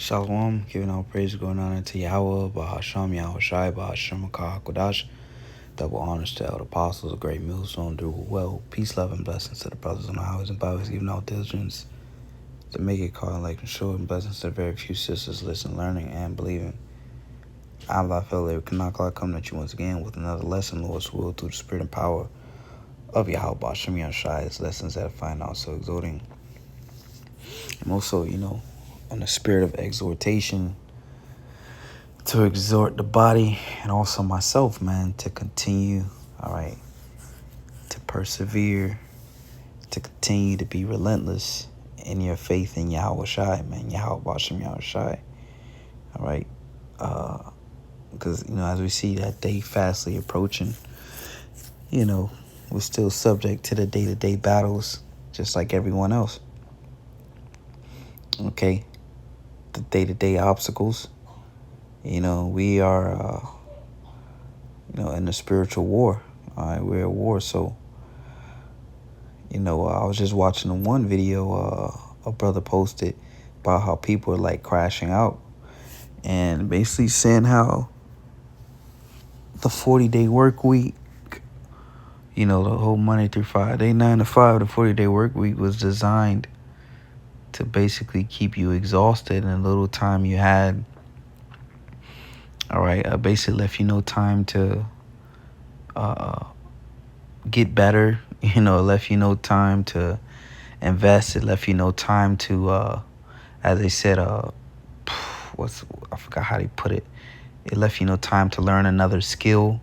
Shalom, giving all praise going on to Yahweh, Bahasham, Yahweh Shai, Bahasham, Kodash. Double honors to the apostles, a great millstone, do well. Peace, love, and blessings to the brothers on the highways and byways, giving all diligence to make it call like and show, and blessings to the very few sisters listen, learning, and believing. I'm Lafayette Kanakla, coming at you once again with another lesson, Lord's will, through the spirit and power of Yahweh, Bahasham, Yahweh Shai. It's lessons that I find also exhorting. And also, on the spirit of exhortation, to exhort the body and also myself, man, to continue, all right, to persevere, to continue to be relentless in your faith in Yahweh Shai, man, Yahweh Bashem Yahweh Shai, all right, because, as we see that day fastly approaching, we're still subject to the day-to-day battles, just like everyone else, okay, the day-to-day obstacles. We are, in the spiritual war. All right, we're at war. So, I was just watching one video a brother posted about how people are like crashing out and basically saying how the 40-day work week, the whole Monday through Friday, 9 to 5, the 40-day work week was designed to basically keep you exhausted, and the little time you had, all right, basically left you no time to get better. It left you no time to invest. It left you no time to, as they said, I forgot how they put it. It left you no time to learn another skill.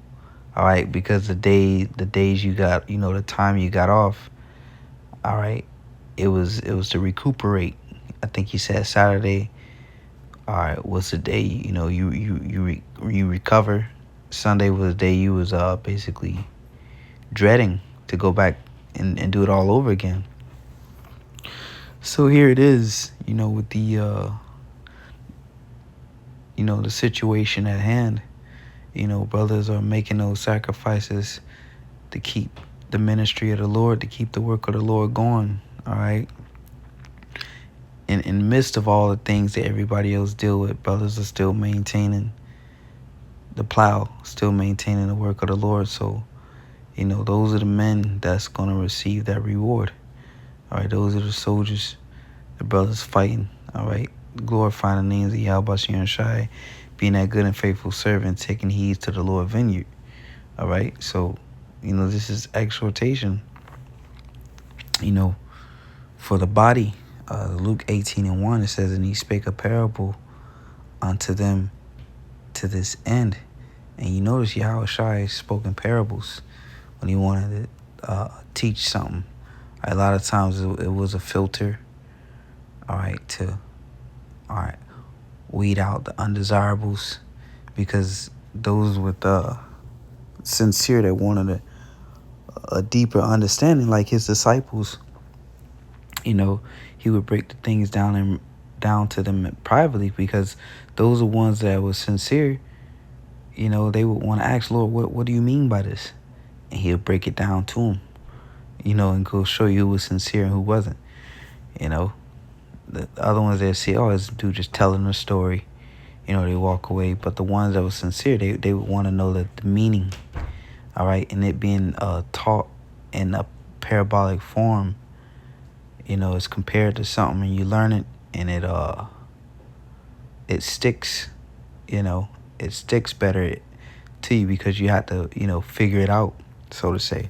All right, because the days you got, the time you got off, all right, it was to recuperate. I think he said Saturday, all right, was the day, you recover. Sunday was the day you was basically dreading to go back and do it all over again. So here it is, with the the situation at hand. Brothers are making those sacrifices to keep the ministry of the Lord, to keep the work of the Lord going, all right? In the midst of all the things that everybody else deal with, brothers are still maintaining the plow, still maintaining the work of the Lord. So, those are the men that's going to receive that reward. All right, those are the soldiers, the brothers fighting, all right, glorifying the names of Yahweh Bashem Shai, being that good and faithful servant, taking heed to the Lord vineyard. All right, so, this is exhortation, for the body. Luke 18:1, it says, and he spake a parable unto them to this end. And you notice Yahweh Shai spoke in parables when he wanted to teach something. A lot of times it was a filter, all right, to, all right, weed out the undesirables, because those with sincere that wanted a deeper understanding, like his disciples, he would break the things down to them privately, because those are ones that were sincere. They would want to ask, Lord, what do you mean by this? And he'll break it down to them, and go show you who was sincere and who wasn't. The other ones they see, oh, this dude just telling a story, they walk away. But the ones that were sincere, they would want to know the meaning, all right, and it being taught in a parabolic form, it's compared to something, and you learn it, and it sticks, it sticks better to you, because you have to, figure it out, so to say.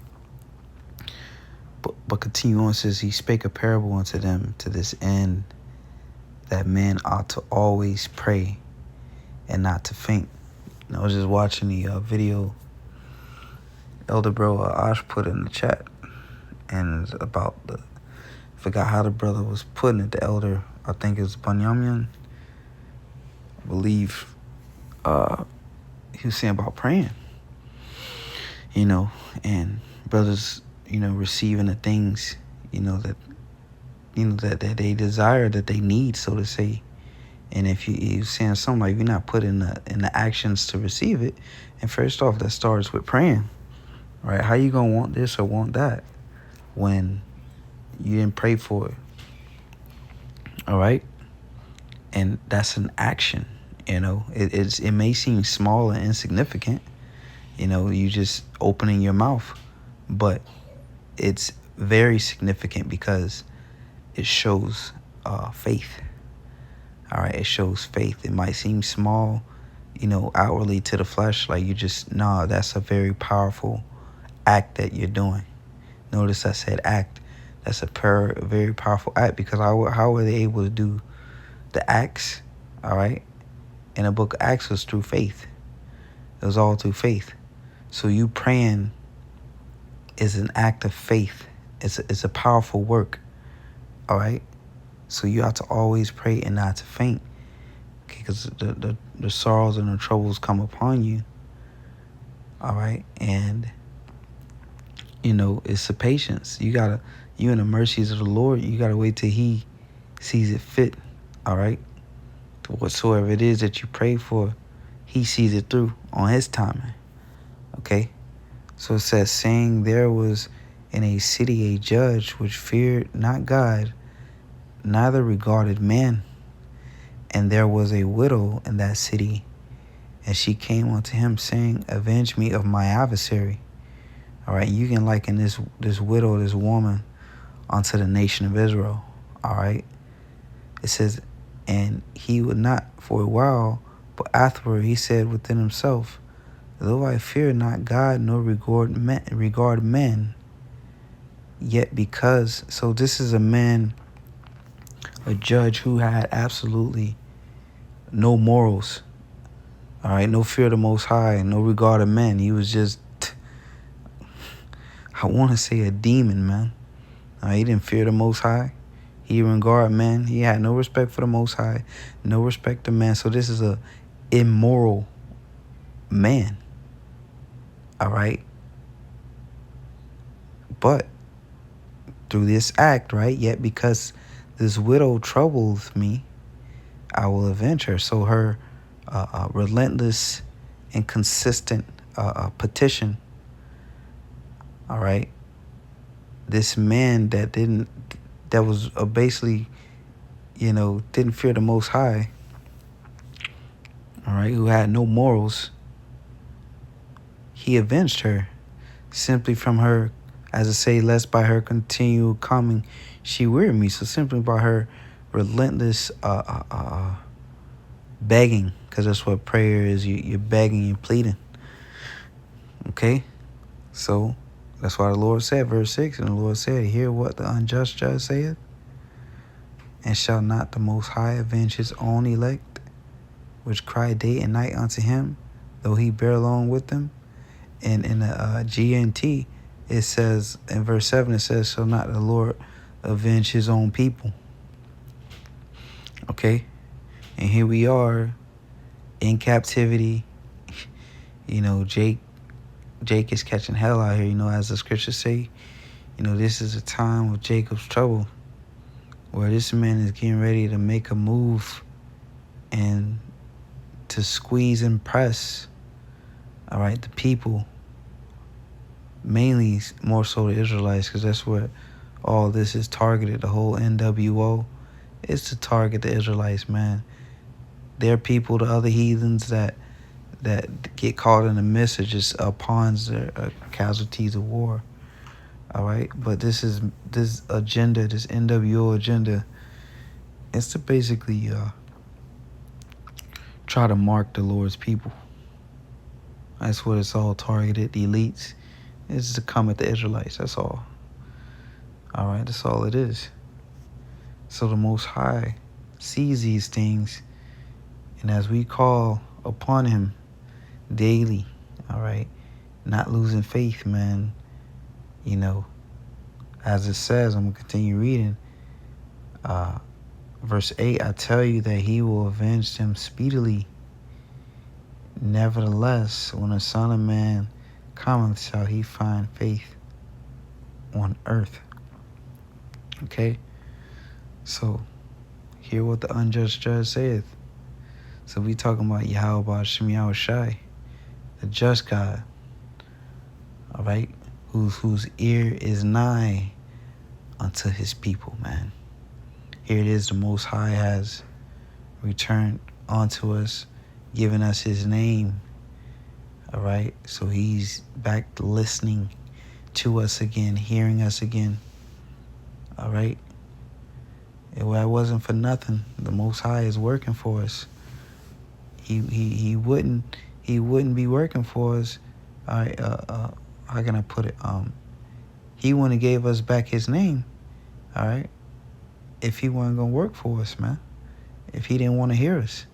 But continue on, says he spake a parable unto them to this end, that men ought to always pray and not to faint. I was just watching the video Elder Bro Ash put in the chat, and it's about I forgot how the brother was putting it. The elder, I think it's Banyamyan, I believe, he was saying about praying, and brothers, receiving the things, that they desire, that they need, so to say. And if you're saying something like you're not putting in the actions to receive it, and first off, that starts with praying, right? How you gonna want this or want that when you didn't pray for it? All right. And that's an action. It may seem small and insignificant. You just opening your mouth, but it's very significant because it shows faith. All right, it shows faith. It might seem small, outwardly to the flesh, like that's a very powerful act that you're doing. Notice I said act. That's a very powerful act, because how were they able to do the acts? All right, in the book of Acts was through faith. It was all through faith. So you praying is an act of faith. It's a powerful work. All right. So you have to always pray and not to faint, because the sorrows and the troubles come upon you. All right. And, it's the patience. You in the mercies of the Lord, you got to wait till he sees it fit. All right. Whatsoever it is that you pray for, he sees it through on his timing. Okay. So it says, saying there was in a city a judge which feared not God, neither regarded man. And there was a widow in that city, and she came unto him, saying, avenge me of my adversary. All right, you can liken this widow, this woman, unto the nation of Israel. All right. It says, and he would not for a while, but afterward he said within himself, though I fear not God nor regard men, yet because. So this is a judge who had absolutely no morals. All right, no fear of the Most High, no regard of men. He was just, I want to say, a demon, man. He didn't fear the Most High. He didn't regard men. He had no respect for the Most High, no respect to man. So this is a immoral man. All right. But through this act, right, yet because this widow troubles me, I will avenge her. So her relentless and consistent petition, all right, this man that was basically, didn't fear the Most High, all right, who had no morals, he avenged her simply from her, as I say, lest by her continual coming she weary me. So simply by her relentless begging, because that's what prayer is. You're begging, you're pleading. Okay? So that's why the Lord said, verse 6, and the Lord said, hear what the unjust judge saith, and shall not the Most High avenge his own elect, which cry day and night unto him, though he bear along with them? And in the GNT, it says, in verse 7, it says, shall not the Lord avenge his own people? Okay? And here we are in captivity. Jake is catching hell out here, as the scriptures say. This is a time of Jacob's trouble, where this man is getting ready to make a move and to squeeze and press, all right, the people, mainly more so the Israelites, because that's where all this is targeted. The whole NWO is to target the Israelites, man. They're people, the other heathens that get caught in the midst are just pawns, casualties of war. All right, but this agenda, this NWO agenda, is to basically try to mark the Lord's people. That's what it's all targeted. The elites is to come at the Israelites. That's all. All right, that's all it is. So the Most High sees these things, and as we call upon him daily, all right, not losing faith, man, as it says, I'm going to continue reading, verse 8, I tell you that he will avenge them speedily. Nevertheless, when the Son of Man cometh, shall he find faith on earth? Okay? So, hear what the unjust judge saith. So we talking about Yahweh Shem Yahushai, the just God, all right, whose ear is nigh unto his people, man. Here it is, the Most High has returned onto us, giving us his name. All right. So he's back listening to us again, hearing us again. All right. If that wasn't for nothing, the Most High is working for us. He wouldn't be working for us. All right. How can I put it? He wouldn't have gave us back his name. All right. If he wasn't gonna work for us, man. If he didn't want to hear us,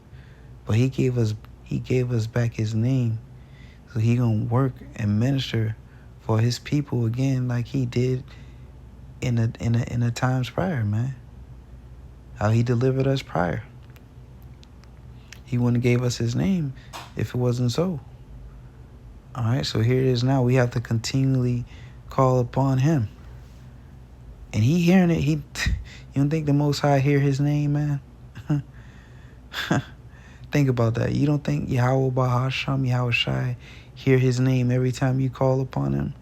but he gave us back his name, so he gonna work and minister for his people again, like he did in the times prior, man. How he delivered us prior. He wouldn't have gave us his name if it wasn't so. All right, so here it is now. We have to continually call upon him, and he hearing it. You don't think the Most High hear his name, man? Think about that. You don't think Yahweh Bahasham, Yahweh Shai, hear his name every time you call upon him?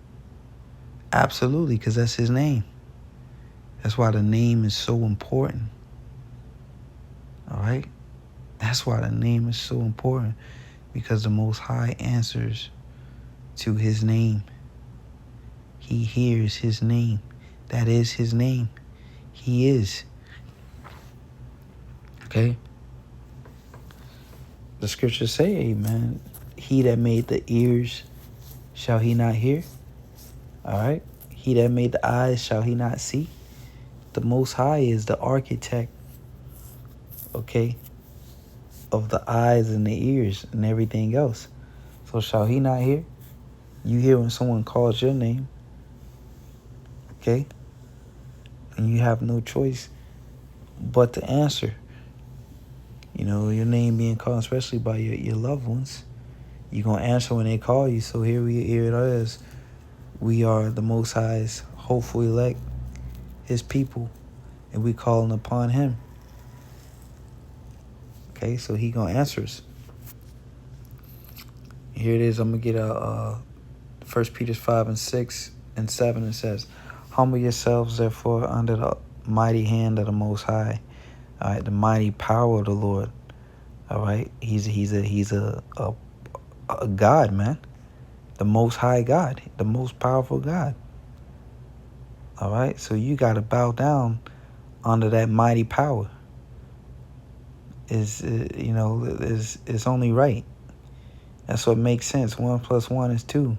Absolutely, because that's his name. That's why the name is so important. All right? That's why the name is so important, because the Most High answers to his name. He hears his name. That is his name. He is. Okay? The scriptures say, amen, he that made the ears, shall he not hear? All right? He that made the eyes, shall he not see? The Most High is the architect, okay, of the eyes and the ears and everything else. So shall he not hear? You hear when someone calls your name, okay? And you have no choice but to answer. You know, your name being called, especially by your loved ones. You're going to answer when they call you. So here it is. We are the Most High's hopeful elect, his people, and we calling upon him. Okay, so he going to answer us. Here it is. I'm going to get 1 Peter 5 and 6 and 7. It says, humble yourselves, therefore, under the mighty hand of the Most High. All right, the mighty power of the Lord. All right, he's a God, man. The Most High God, the most powerful God. All right, so you got to bow down under that mighty power. It's only right. That's what makes sense. 1 + 1 is 2.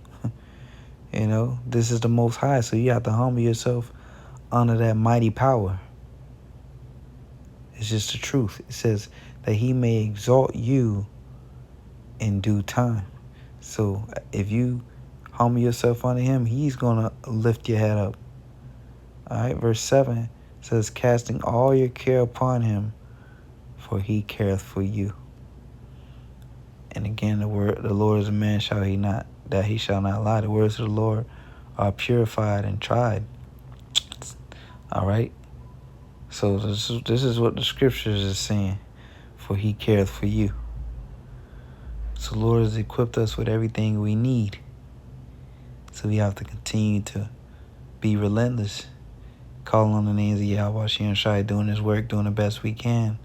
You know, this is the Most High, so you have to humble yourself under that mighty power. It's just the truth. It says that he may exalt you in due time. So if you humble yourself under him, he's going to lift your head up. All right, verse 7 says, casting all your care upon him, for he careth for you. And again, the Lord is a man, shall he not, that he shall not lie. The words of the Lord are purified and tried. All right. So this is what the scriptures is saying. For he careth for you. So the Lord has equipped us with everything we need. So we have to continue to be relentless. Calling on the names of Yahweh Shem Shai, doing his work, doing the best we can.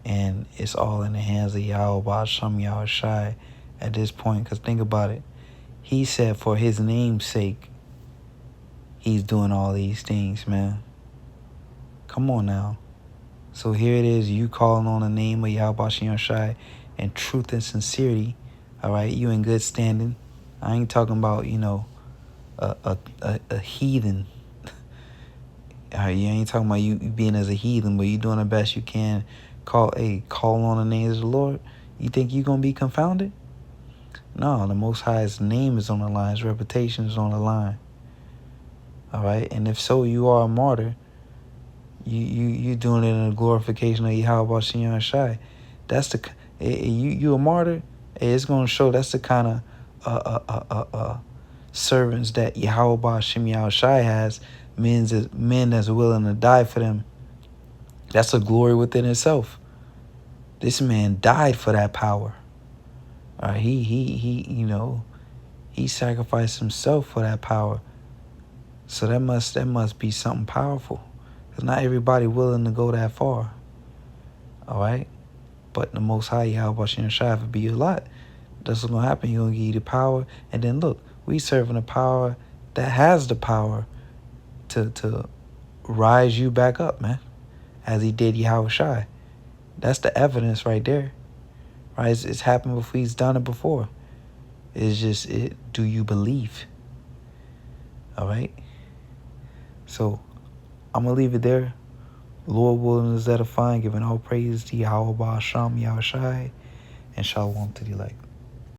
And it's all in the hands of Yahweh Shem Yahweh Shai at this point. Because think about it. He said for his name's sake, he's doing all these things, man. Come on now. So here it is, you calling on the name of Yahweh Shem Shai in truth and sincerity. All right, you in good standing. I ain't talking about, a heathen. All right, you ain't talking about you being as a heathen, but you doing the best you can. Call on the names of the Lord. You think you gonna be confounded? No, the Most High's name is on the line. His reputation is on the line. All right, and if so, you are a martyr. You doing it in the glorification of Yahweh Shem Shai. That's you a martyr. It's gonna show that's the kind of servants that Yahweh Shem Shai has. Men that's willing to die for them. That's a glory within itself. This man died for that power. All right, he sacrificed himself for that power. So that must be something powerful. Because not everybody willing to go that far. All right? But the Most High, Yahweh Shem Shai, will be your lot. That's what's going to happen. He's going to give you the power. And then look, we serving a power that has the power to rise you back up, man, as he did Yahweh Shai. That's the evidence right there. Right? It's happened before. He's done it before. It's just, do you believe? All right? So I'm going to leave it there. Lord willing is edifying, giving all praise to Yahweh Ba'asham, Yahweh Shai, and Shalom to the elect.